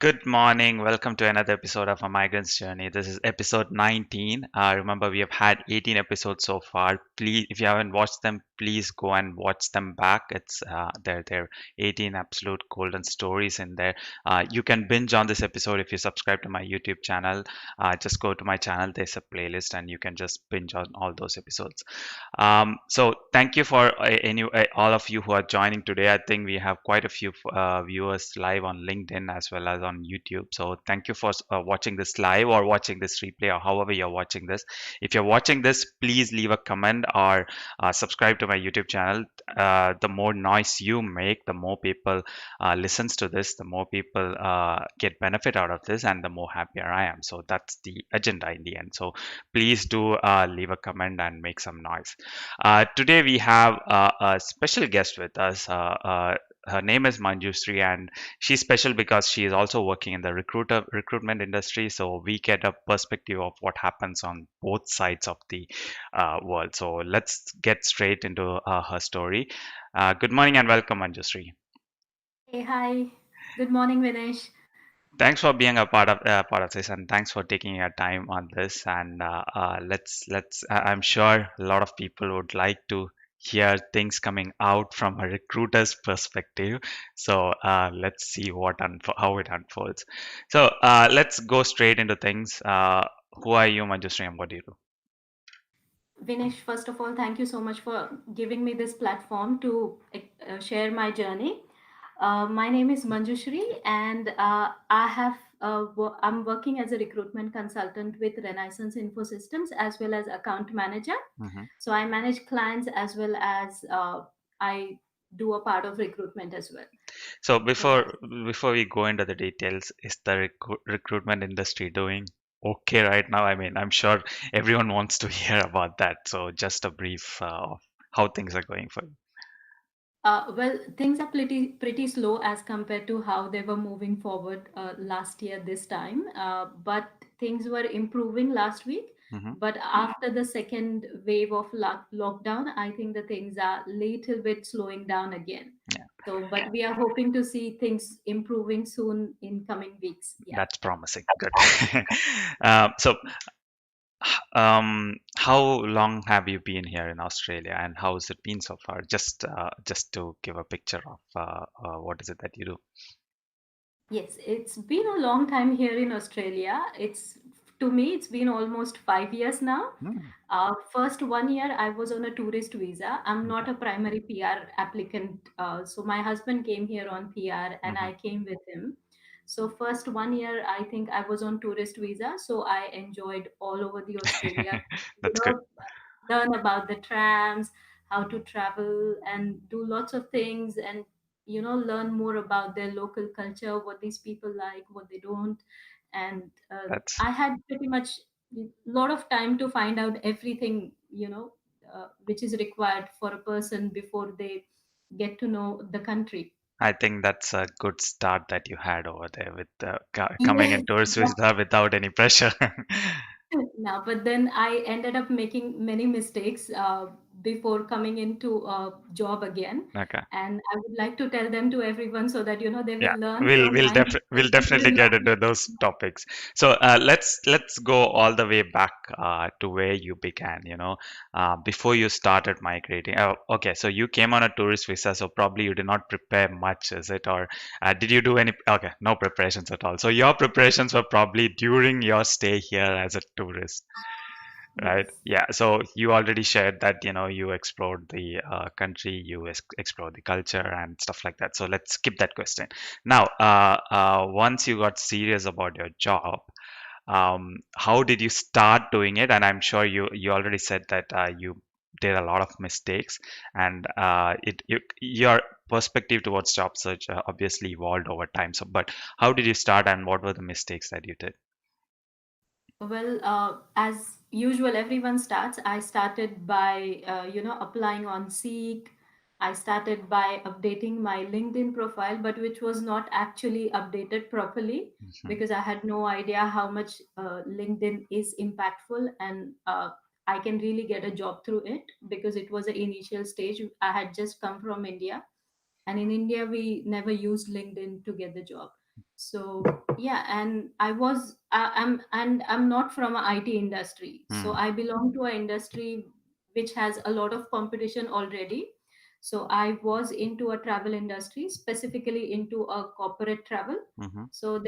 Good morning. Welcome to another episode of a Migrant's Journey. This is episode 19. Remember, we have had 18 episodes so far. Please, if you haven't watched them, please go and watch them back. It's they're 18 absolute golden stories in there. You can binge on this episode if you subscribe to my YouTube channel. Just go to my channel. There's a playlist, and you can just binge on all those episodes. So thank you for all of you who are joining today. I think we have quite a few viewers live on LinkedIn as well as on YouTube. So thank you for watching this live or watching this replay or however you're watching this. If you're watching this, please leave a comment or subscribe to my YouTube channel. The more noise you make, the more people listens to this, the more people get benefit out of this, and the more happier I am. So that's the agenda in the end. So please do leave a comment and make some noise. Today we have a special guest with us. Her name is Manjushri, and she's special because she is also working in the recruitment industry. So we get a perspective of what happens on both sides of the world. So let's get straight into her story. Good morning and welcome, Manjushri. Hey, hi. Good morning, Vinesh. Thanks for being a part of this, and thanks for taking your time on this. And I'm sure a lot of people would like to hear things coming out from a recruiter's perspective. So let's see how it unfolds. So let's go straight into things. Who are you, Manjusri, and what do you do? Vinesh, first of all, thank you so much for giving me this platform to share my journey. My name is Manjushri, and I'm working as a recruitment consultant with Renaissance Infosystems as well as account manager. Mhm. So I manage clients as well as I do a part of recruitment as well. So So that's before we go into the details, is the recruitment industry doing okay right now? I mean, I'm sure everyone wants to hear about that. So just a brief of how things are going for you. well, things are pretty slow as compared to how they were moving forward last year this time. But things were improving last week. Hmm. But after the second wave of lockdown, I think the things are little bit slowing down again. Yeah, So, but we are hoping to see things improving soon in coming weeks. Yeah. that's promising. Good. So, how long have you been here in Australia, and how has it been so far? Just to give a picture of what is it that you do. Yes, it's been a long time here in Australia. It's to me, it's been almost 5 years now. Hmm, First 1 year, I was on a tourist visa. I'm not okay. a primary PR applicant. So my husband came here on PR, and Hmm. I came with him. So first 1 year, I think I was on tourist visa. So I enjoyed all over the Australia. You That's good. know, learn about the trams, how to travel, and do lots of things, and learn more about their local culture, what these people like, what they don't. And That's I had pretty much a lot of time to find out everything, which is required for a person before they get to know the country. I think that's a good start that you had over there with coming Yes. in tourist visa without any pressure. Now, but then I ended up making many mistakes before coming into a job again. Okay. And I would like to tell them to everyone so that, they Yeah, will learn from my we'll mistakes and they definitely will get not into make those topics. So let's go all the way back to where you began. Before you started migrating. Oh, okay, so you came on a tourist visa, so probably you did not prepare much, is it? Or did you do any? Okay, no preparations at all. So your preparations were probably during your stay here as a tourist. Right. Yes. Yeah. So you already shared that, you explored the country, you explored the culture and stuff like that. So let's skip that question. Now, once you got serious about your job, how did you start doing it? And I'm sure you already said that you did a lot of mistakes, and your perspective towards job search obviously evolved over time. So, but how did you start, and what were the mistakes that you did? Well, as usual, everyone starts. I started by, applying on Seek. I started by updating my LinkedIn profile, but which was not actually updated properly Mhm. because I had no idea how much LinkedIn is impactful, and I can really get a job through it because it was an initial stage. I had just come from India, and in India, we never used LinkedIn to get the job. So yeah, and I'm not from a IT industry, so Mm, I belong to an industry which has a lot of competition already. So I was into a travel industry, specifically into a corporate travel. mhm. So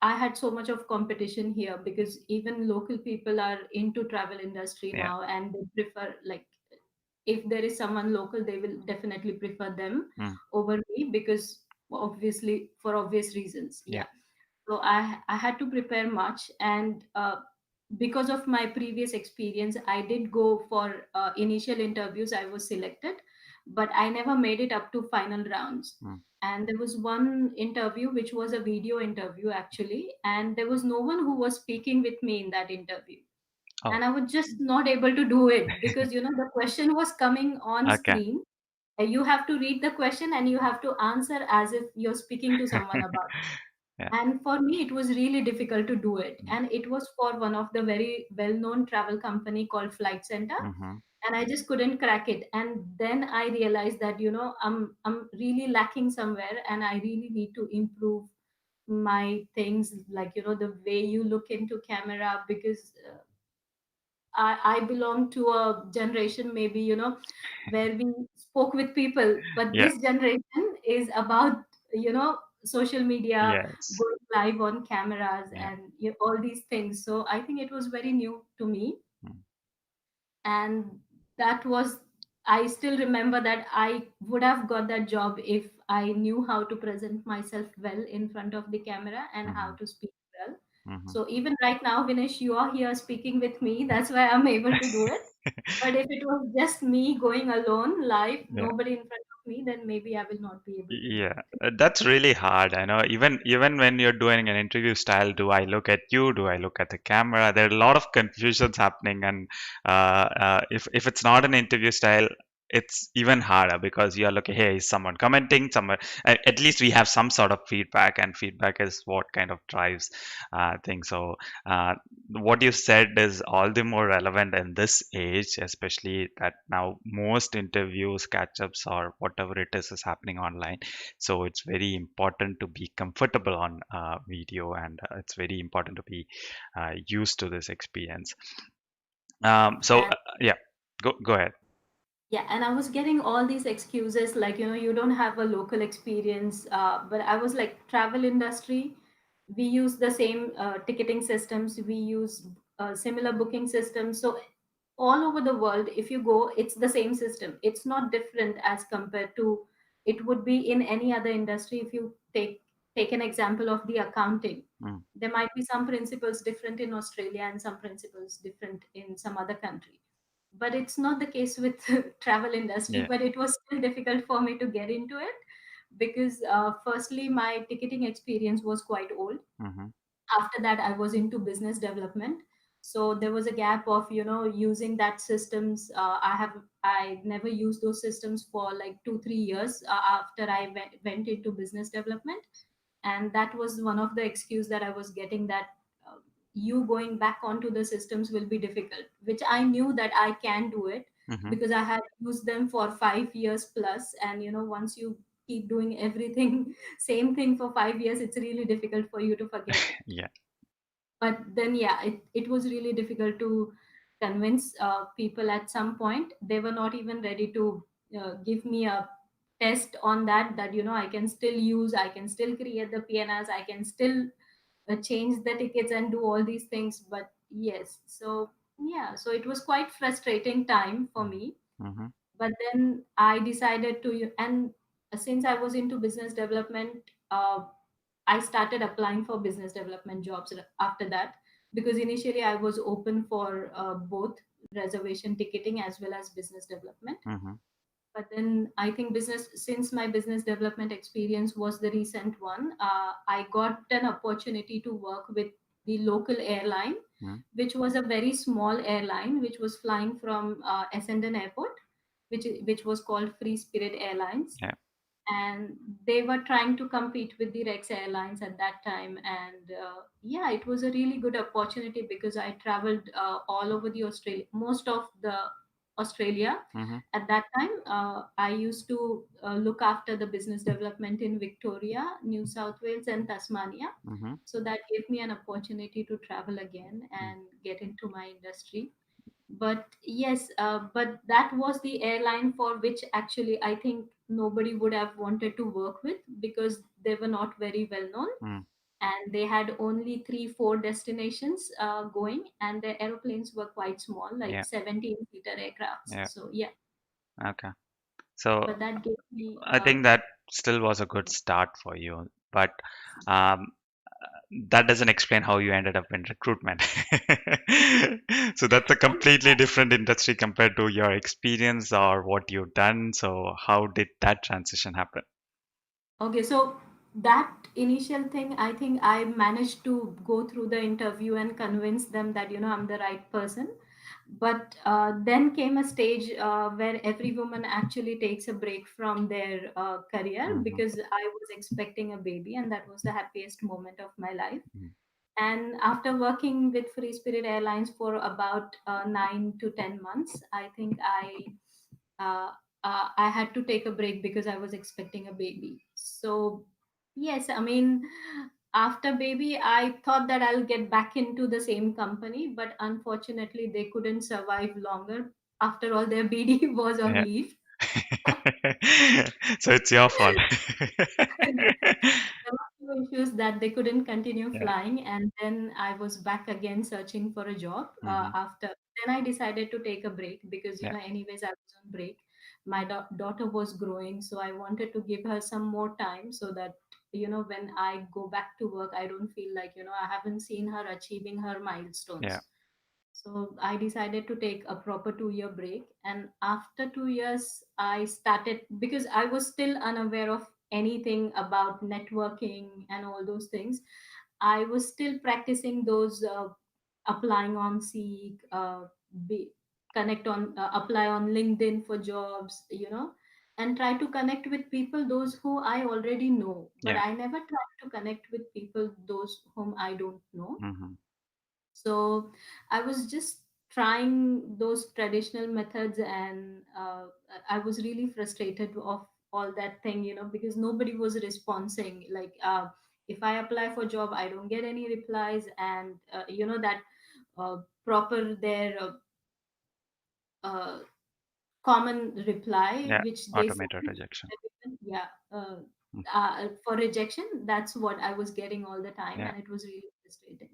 I had so much of competition here because even local people are into travel industry Yeah. now, and they prefer, like, if there is someone local, they will definitely prefer them Mm, over me, because obviously, for obvious reasons. yeah. Yeah. So I had to prepare much, and because of my previous experience, I did go for initial interviews. I was selected, but I never made it up to final rounds. Mm. And there was one interview which was a video interview actually, and there was no one who was speaking with me in that interview, Oh, and I was just not able to do it because the question was coming on okay. screen. You have to read the question and you have to answer as if you're speaking to someone about it. Yeah. And for me, it was really difficult to do it, Mm, and it was for one of the very well known travel company called Flight Center, mhm. and I just couldn't crack it. And then I realized that I'm really lacking somewhere, and I really need to improve my things, like the way you look into camera, because I belong to a generation, maybe, where we spoke with people, but Yeah. this generation is about, social media, Yes. going live on cameras, Yeah. and all these things. So I think it was very new to me. Mm, And that was, I still remember that I would have got that job if I knew how to present myself well in front of the camera and how mhm, to speak well. mhm. So even right now, Vinesh, you are here speaking with me. That's why I'm able to do it. But if it was just me going alone live, Yeah. nobody in front of me, then maybe I will not be able to do Yeah, it. that's really hard. I know. Even when you're doing an interview style, do I look at you? Do I look at the camera? There are a lot of confusions happening, and if it's not an interview style, it's even harder because you're looking. Hey, is someone commenting? Someone. At least we have some sort of feedback, and feedback is what kind of drives things. So uh, what you said is all the more relevant in this age, especially that now most interviews, catch-ups, or whatever it is happening online. So it's very important to be comfortable on video, and it's very important to be used to this experience. And Yeah, go ahead. yeah, and I was getting all these excuses like, you don't have a local experience. But I was like, travel industry, we use the same ticketing systems, we use similar booking systems. So all over the world, if you go, it's the same system. It's not different as compared to it would be in any other industry. If you take an example of the accounting, Mm, there might be some principles different in Australia and some principles different in some other country, but it's not the case with travel industry. yeah. But it was still difficult for me to get into it because firstly, my ticketing experience was quite old. Mm-hmm, After that, I was into business development, so there was a gap of using that systems. I never used those systems for like 2 3 years after I went into business development. And that was one of the excuse that I was getting, that uh, you going back onto the systems will be difficult, which I knew that I can do it mm-hmm. because I had used them for 5 years plus. And once you keep doing everything same thing for 5 years, it's really difficult for you to forget it. Yeah. But then yeah, it was really difficult to convince people. At some point, they were not even ready to give me a test on that I can still use, I can still create the PNRs, I can still change the tickets and do all these things. But yes, so yeah, so it was quite frustrating time for me. Mm-hmm, But then I decided to, and since I was into business development, I started applying for business development jobs after that, because initially I was open for both reservation ticketing as well as business development. mm-hmm, But then I think business, since my business development experience was the recent one, I got an opportunity to work with the local airline, mm-hmm. which was a very small airline which was flying from Essendon Airport, which was called Free Spirit Airlines. Yeah. And they were trying to compete with the Rex Airlines at that time. And yeah, it was a really good opportunity because I traveled all over the Australia, most of the Australia. Mm-hmm. At that time, I used to look after the business development in Victoria, New South Wales, and Tasmania. Mm-hmm. So that gave me an opportunity to travel again and get into my industry. But yes, but that was the airline for which actually I think nobody would have wanted to work with, because they were not very well known, Mm. and they had only 3 4 destinations going, and the aeroplanes were quite small, like Yeah. 17-seater aircrafts. Yeah. So yeah, Okay. So but that gave me I think that still was a good start for you, but um, that doesn't explain how you ended up in recruitment. So that's a completely different industry compared to your experience or what you've done. So how did that transition happen? okay. So that initial thing, I think I managed to go through the interview and convince them that I'm the right person. But then came a stage where every woman actually takes a break from their career, Hmm. because I was expecting a baby, and that was the happiest moment of my life. Hmm. And after working with Free Spirit Airlines for about 9 to 10 months, I think uh, I had to take a break because I was expecting a baby. So yes, I mean, after baby, I thought that I'll get back into the same company, but unfortunately, they couldn't survive longer. After all, their BD was on Yeah. leave. So it's your fault. There were few issues that they couldn't continue Yeah. flying, and then I was back again searching for a job. Hmm. After then, I decided to take a break because Yeah. anyways, I was on break. My daughter was growing, so I wanted to give her some more time so that when I go back to work, I don't feel like I haven't seen her achieving her Yeah. milestones. So I decided to take a proper 2 year break. And after 2 years, I started, because I was still unaware of anything about networking and all those things. I was still practicing those applying on Seek, be, connect on, apply on LinkedIn for jobs, and try to connect with people, those who I already know. But Yeah. I never tried to connect with people, those whom I don't know. Hmm. So I was just trying those traditional methods, and I was really frustrated of all that thing, because nobody was responding. Like, if I apply for job, I don't get any replies, and that proper their uh, common reply Yeah. which they Automated send. rejection. Yeah, Mm. for rejection, that's what I was getting all the time, Yeah. and it was really frustrating.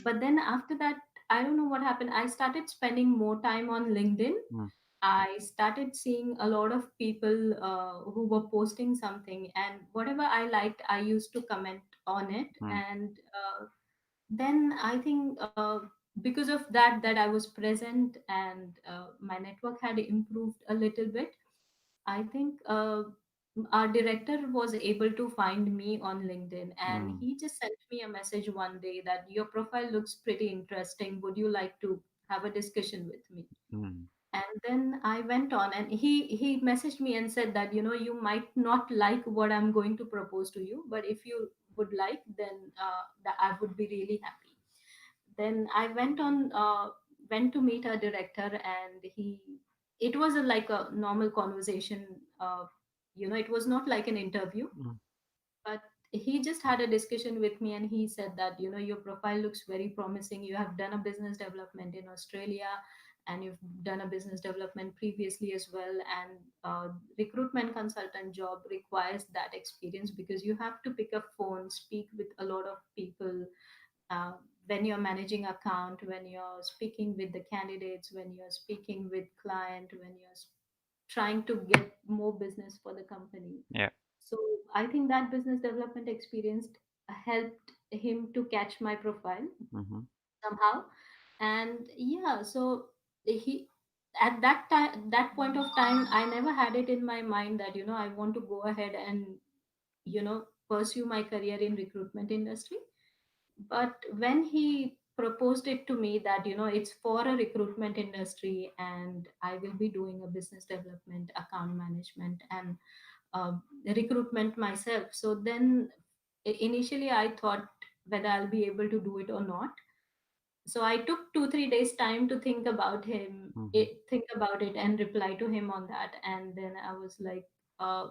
But then after that, I don't know what happened. I started spending more time on LinkedIn. Mm. I started seeing a lot of people who were posting something, and whatever I liked, I used to comment on it. Mm. And then I think because of that I was present, and my network had improved a little bit. I think our director was able to find me on LinkedIn, and Mm. he just sent me a message one day that your profile looks pretty interesting. Would you like to have a discussion with me? Mm. And then I went on, and he messaged me and said that you might not like what I'm going to propose to you, but if you would like, then that I would be really happy. Then I went to meet our director, and it was like a normal conversation. It was not like an interview, Mm. but he just had a discussion with me, and he said that your profile looks very promising. You have done a business development in Australia, and you've done a business development previously as well, and recruitment consultant job requires that experience, because you have to pick up phone, speak with a lot of people, uh, when you're managing account, when you're speaking with the candidates, when you're speaking with client, when you're trying to get more business for the company. Yeah. So I think that business development experience helped him to catch my profile Hmm. somehow. And yeah, so he, at that point of time, I never had it in my mind that I want to go ahead and pursue my career in recruitment industry. But when he proposed it to me that it's for a recruitment industry, and I will be doing a business development, account management, and uh, recruitment myself. So then initially I thought whether I'll be able to do it or not. So I took 2 3 days time to think about Hmm. think about it and reply to him on that. And then I was like, uh,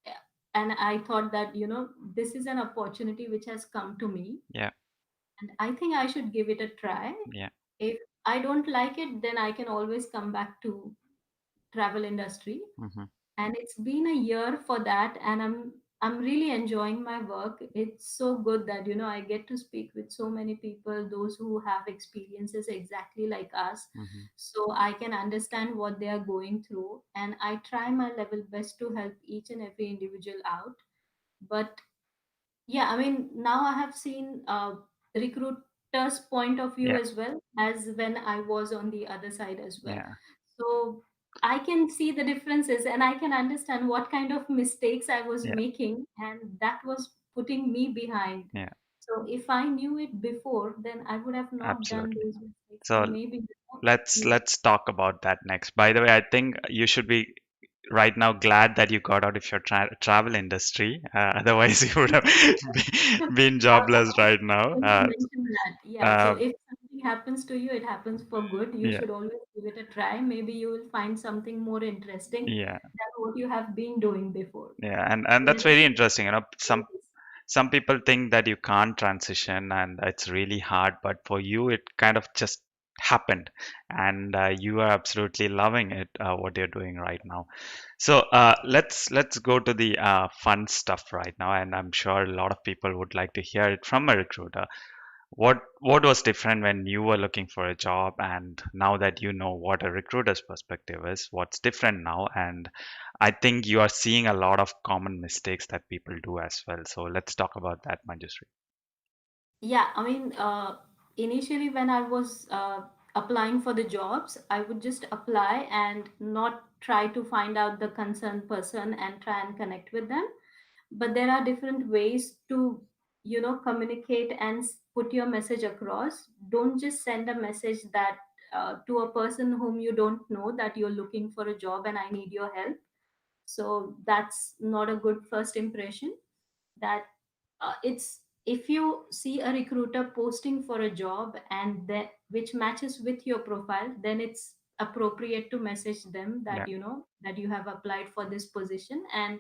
yeah. And I thought that, this is an opportunity which has come to me, Yeah. and I think I should give it a try. Yeah. If I don't like it, then I can always come back to travel industry. Hmm. And it's been a year for that, and I'm really enjoying my work. It's so good that, I get to speak with so many people, those who have experiences exactly like us, Hmm. so I can understand what they are going through, and I try my level best to help each and every individual out. But yeah, I mean, now I have seen recruiters' point of view Yeah. as well as when I was on the other side as well. Yeah. So I can see the differences and I can understand what kind of mistakes I was Yeah. making, and that was putting me behind. Yeah. So if I knew it before, then I would have not done Absolutely. those mistakes, So and maybe, yeah. let's talk about that next. By the way, I think you should be right now glad that you got out of your travel industry. Otherwise, you would have been jobless right now. Going to mention that. Yeah. So Uh, if something happens to you, it happens for good. You yeah. should always give it a try. Maybe you will find something more interesting Yeah. than what you have been doing before. Yeah. And that's Let very me interesting. yes. Some people think that you can't transition and it's really hard, but for you, it kind of just happened, and you are absolutely loving it, what you're doing right now. So let's go to the fun stuff right now, and I'm sure a lot of people would like to hear it from a recruiter. What was different when you were looking for a job, and now that you know what a recruiter's perspective is, what's different now? And I think you are seeing a lot of common mistakes that people do as well. So let's talk about that, Manjushri. Yeah, I mean, initially when I was applying for the jobs, I would just apply and not try to find out the concerned person and try and connect with them. But there are different ways to, communicate and put your message across. Don't just send a message that to a person whom you don't know, that you're looking for a job and I need your help. So that's not a good first impression. That it's if you see a recruiter posting for a job and that which matches with your profile, then it's appropriate to message them Yeah. that, that you have applied for this position, and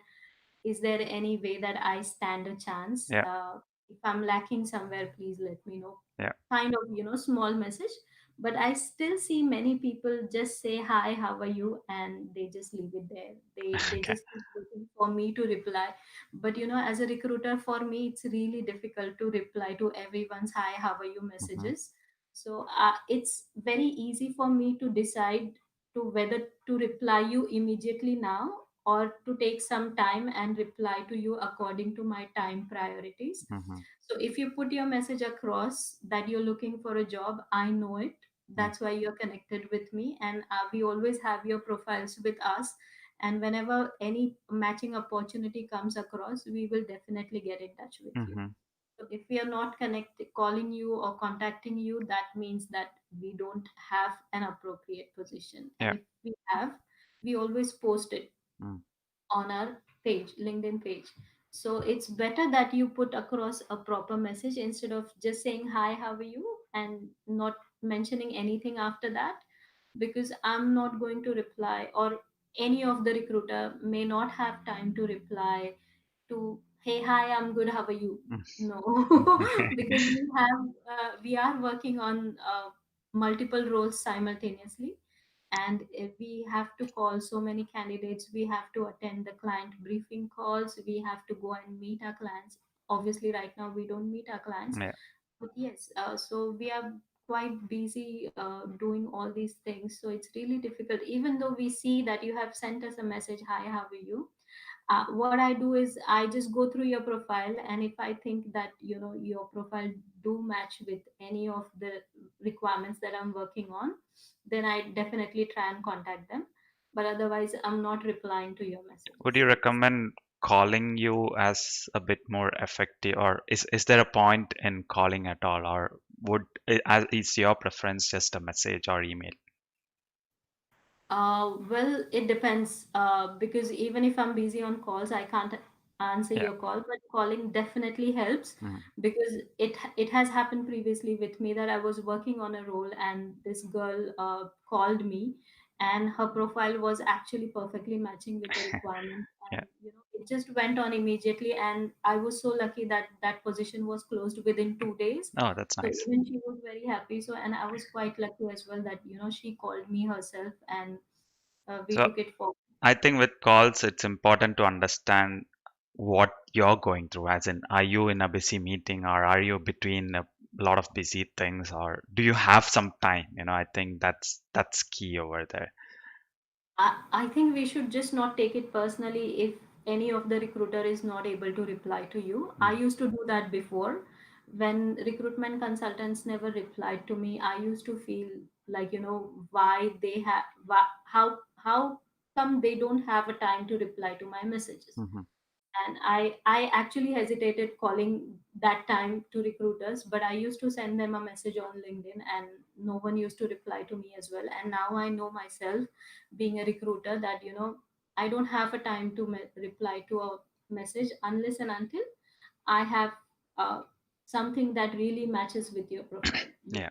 is there any way that I stand a chance? Yeah. If I'm lacking somewhere, please let me know. Yeah. Kind of, small message. But I still see many people just say, "Hi, how are you?" and they just leave it there. They Okay. just keep waiting for me to reply. But as a recruiter, for me, it's really difficult to reply to everyone's "Hi, how are you" Hmm. messages. So it's very easy for me to decide to whether to reply you immediately now, or to take some time and reply to you according to my time priorities. Hmm. So if you put your message across that you're looking for a job, I know it. That's why you're connected with me, and we always have your profiles with us. And whenever any matching opportunity comes across, we will definitely get in touch with you. Hmm. So if we are not connected, calling you or contacting you, that means that we don't have an appropriate position. And Yeah. if we have, we always post it Mm. on our page, LinkedIn page. So it's better that you put across a proper message instead of just saying hi, how are you, and not mentioning anything after that, because I'm not going to reply, or any of the recruiter may not have time to reply to, hey, hi, I'm good, how are you? Mm. No, because we are working on multiple roles simultaneously, and if we have to call so many candidates, we have to attend the client briefing calls, we have to go and meet our clients. Obviously right now we don't meet our clients, Yeah. but yes, so we are quite busy doing all these things, so it's really difficult. Even though we see that you have sent us a message, hi, how are you, what I do is I just go through your profile, and if I think that your profile do match with any of the requirements that I'm working on, then I definitely try and contact them. But otherwise, I'm not replying to your Would messages. you Yes. recommend calling you as a bit more effective, or is there a point in calling at all, or is your preference just a message or email? Well, it depends, because even if I'm busy on calls, I can't. answer Yeah. your call, but calling definitely helps, Mm. because it has happened previously with me that I was working on a role and this girl called me, and her profile was actually perfectly matching with the requirement, Yeah. and it just went on immediately, and I was so lucky that that position was closed within 2 days. Oh, that's So nice. even she was very happy. So, and I was quite lucky as well that she called me herself, and we So took it forward. I think with calls, it's important to understand what you're going through. As in, are you in a busy meeting or are you between a lot of busy things, or do you have some time? I think that's key over there. I think we should just not take it personally if any of the recruiter is not able to reply to you. I Mm, used to do that before. When recruitment consultants never replied to me, I used to feel like, why they have, how come they don't have a time to reply to my messages? mhm, And I actually hesitated calling that time to recruiters, but I used to send them a message on LinkedIn, and no one used to reply to me as well. And now I know myself, being a recruiter, that I don't have a time to reply to a message unless and until I have uh, something that really matches with your profile. yeah.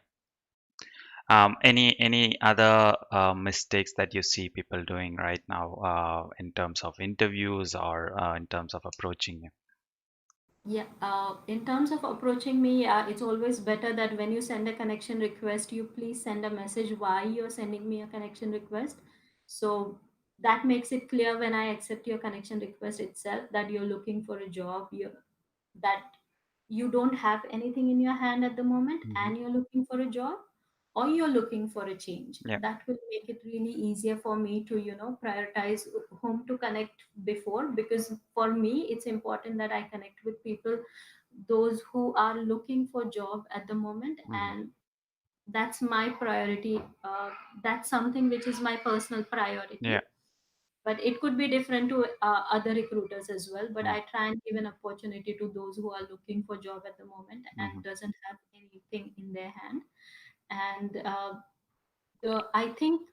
Any other mistakes that you see people doing right now in terms of interviews or in terms of approaching you? Yeah, in terms of approaching me, it's always better that when you send a connection request, you please send a message why you're sending me a connection request. So that makes it clear when I accept your connection request itself that you're looking for a job, that you don't have anything in your hand at the moment Hmm. and you're looking for a job, or you're looking for a change. Yeah. That will make it really easier for me to prioritize whom to connect before, because for me it's important that I connect with people, those who are looking for job at the moment, Hmm. and that's my priority. That's something which is my personal Yeah. priority, but it could be different to other recruiters as well. But Mm, I try and give an opportunity to those who are looking for job at the moment mhm, and doesn't have anything in their hand. And I think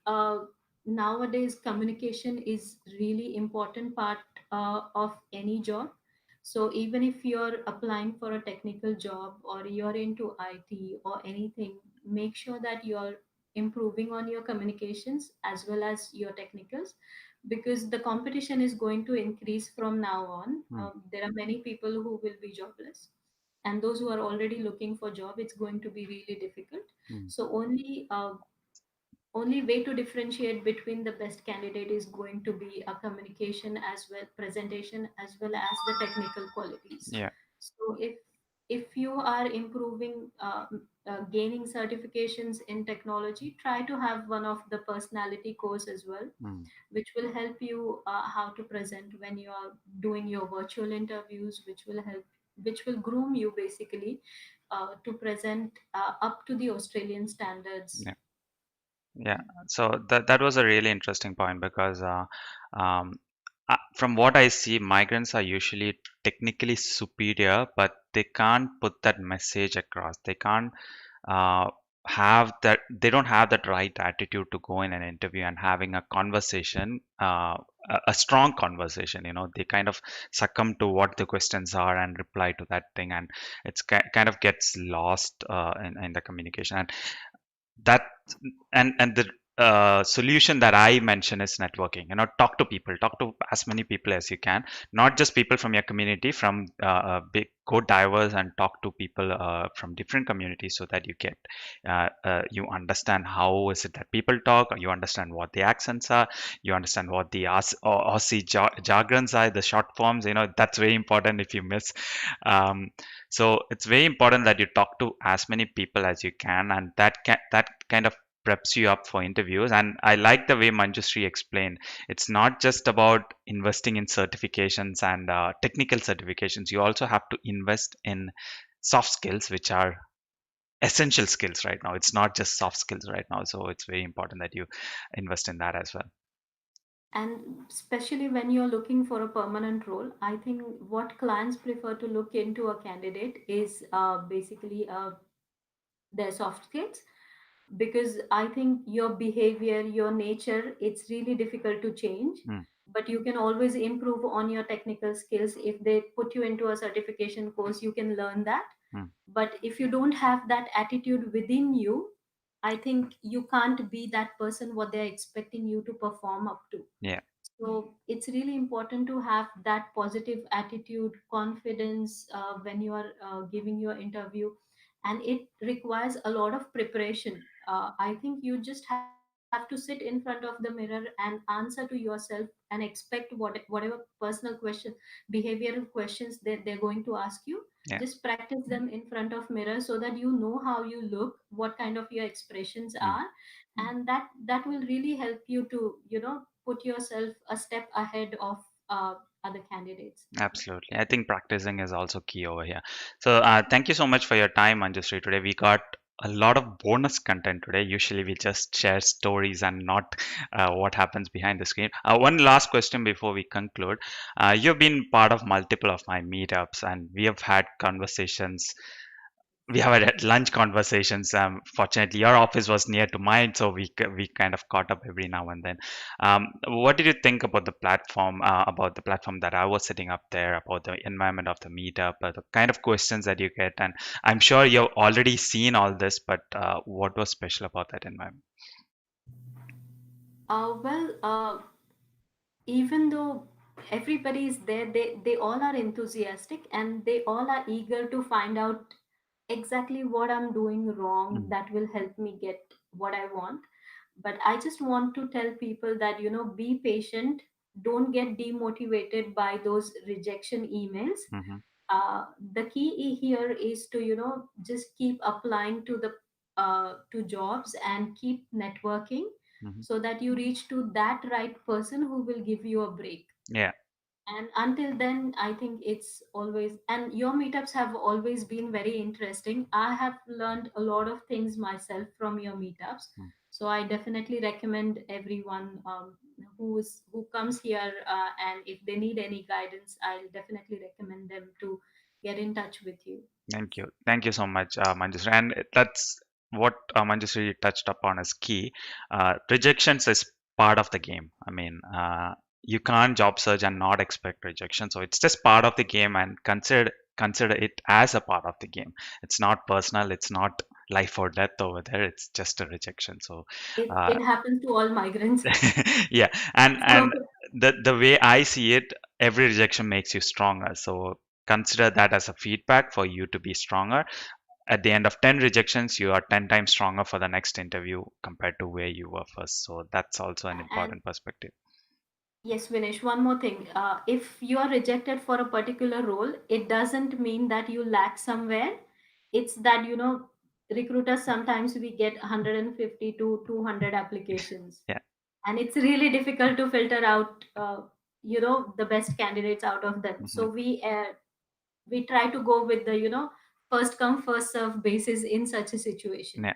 nowadays communication is really important part of any job. So even if you're applying for a technical job or you're into IT or anything, make sure that you're improving on your communications as well as your technicals, because the competition is going to increase from now on. mm, There are many people who will be jobless, and those who are already looking for job, it's going to be really difficult. mm. So only way to differentiate between the best candidate is going to be a communication as well, presentation as well as the technical qualities. Yeah. So if you are improving, gaining certifications in technology, try to have one of the personality course as well, Mm, which will help you how to present when you are doing your virtual interviews, which will groom you basically to present up to the Australian standards. yeah. Yeah. So that was a really interesting point because um, from what I see, migrants are usually technically superior, but they can't put that message across. They can't uh, have that. They don't have that right attitude to go in an interview and having a conversation, a strong conversation. They kind of succumb to what the questions are and reply to that thing, and it's kind of gets lost in the communication. And that and the solution that I mention is networking. Talk to people, talk to as many people as you can, not just people from your community, from big go diverse and talk to people from different communities so that you understand how is it that people talk, or you understand what the accents are, you understand what the Aussie jargons are, the short forms. That's very important if you miss. So it's very important that you talk to as many people as you can, and that kind of preps you up for interviews. And I like the way Manjushri explained. It's not just about investing in certifications and technical certifications. You also have to invest in soft skills, which are essential skills right now. It's not just soft skills right now. So it's very important that you invest in that as well. And especially when you're looking for a permanent role, I think what clients prefer to look into a candidate is basically their soft skills. because I think your behavior, your nature, it's really difficult to change. Mm, But you can always improve on your technical skills. If they put you into a certification course, you can learn that. mm, But if you don't have that attitude within you, I think you can't be that person what they're expecting you to perform up to. yeah, So it's really important to have that positive attitude, confidence when you are giving your interview, and it requires a lot of preparation. I think you just have to sit in front of the mirror and answer to yourself and expect whatever personal question, behavioral questions that they're going to ask you. yeah. Just practice them in front of mirror so that you know how you look, what kind of your expressions Mm. are, and that will really help you to put yourself a step ahead of other candidates. Absolutely. I think practicing is also key over here. So, thank you so much for your time, Manjushri. Today we got a lot of bonus content today. Usually we just share stories and not what happens behind the screen. One last question before we conclude. You've been part of multiple of my meetups, and we have had conversations. We have had lunch conversations. Fortunately, your office was near to mine, so we kind of caught up every now and then. What did you think about the platform? About the platform that I was setting up there, about the environment of the meetup, the kind of questions that you get, and I'm sure you've already seen all this, but what was special about that environment? Well, even though everybody is there, they all are enthusiastic and they all are eager to find out exactly what I'm doing wrong Mm, that will help me get what I want. But I just want to tell people that, be patient, don't get demotivated by those rejection emails. mm-hmm, The key here is to just keep applying to the to jobs and keep networking mm-hmm. so that you reach to that right person who will give you a break. Yeah. And until then, I think it's always, and your meetups have always been very interesting. I have learned a lot of things myself from your meetups. Mm. So I definitely recommend everyone who comes here, and if they need any guidance, I'll definitely recommend them to get in touch with you. Thank you. Thank you so much, Manjushri. And that's what Manjushri touched upon is key. Rejections is part of the game. I mean, you can't job search and not expect rejection. So it's just part of the game, and consider it as a part of the game. It's not personal. It's not life or death over there. It's just a rejection. So, It uh, happens to all migrants. yeah, and So the way I see it, every rejection makes you stronger. So consider that as a feedback for you to be stronger. At the end of 10 rejections, you are 10 times stronger for the next interview compared to where you were first. So that's also an and important perspective. yes, Vinesh, one more thing. If you are rejected for a particular role, it doesn't mean that you lack somewhere. It's that, recruiters sometimes we get 150 to 200 applications, Yeah. and it's really difficult to filter out, the best candidates out of them. Hmm. So we try to go with the, first come, first serve basis in such a situation. Yeah,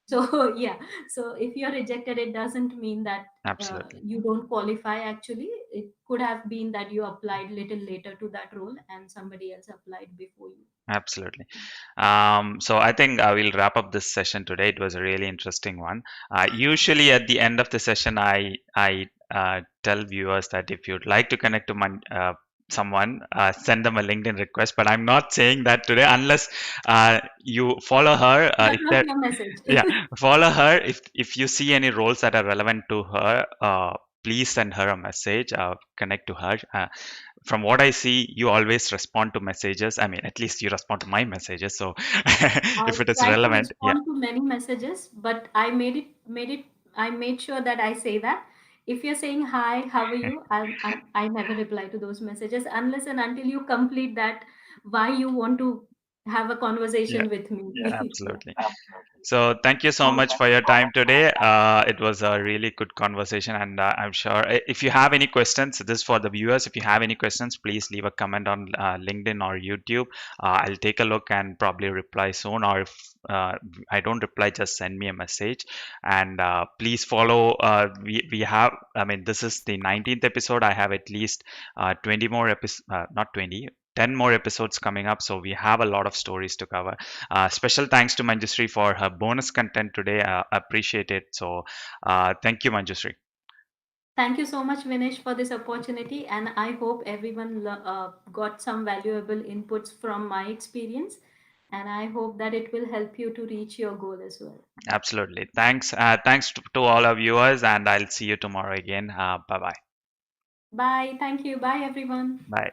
So yeah, so if you're rejected, it doesn't mean that absolutely. you don't qualify. Actually, it could have been that you applied little later to that role and somebody else applied before you. Absolutely. So I think I will wrap up this session today. It was a really interesting one. Usually at the end of the session, I tell viewers that if you'd like to connect to someone, send them a LinkedIn request. But I'm not saying that today unless you follow her. That If was there, your message. yeah, follow her. If you see any roles that are relevant to her, please send her a message. Connect to her. From what I see, you always respond to messages. I mean, at least you respond to my messages. So I if it is tried to relevant, yeah, respond to many messages, but I made sure that I say that if you're saying hi, how are you, I never reply to those messages unless and until you complete that why you want to have a yeah, conversation with me. Yeah. absolutely. So thank you so much for your time today. It was a really good conversation, and I'm sure if you have any questions, this is for the viewers. If you have any questions, please leave a comment on LinkedIn or YouTube. I'll take a look and probably reply soon. Or if I don't reply, just send me a message. And please follow. We have. I mean, this is the 19th episode. I have at least 20 more episodes. Not 20. 10 more episodes coming up, so we have a lot of stories to cover. Special thanks to Manjushri for her bonus content today. Appreciate it. So, thank you, Manjushri. Thank you so much, Vinesh, for this opportunity, and I hope everyone got some valuable inputs from my experience, and I hope that it will help you to reach your goal as well. Absolutely. Thanks. Thanks to all our viewers, and I'll see you tomorrow again. Bye bye. Bye. Thank you. Bye, everyone. Bye.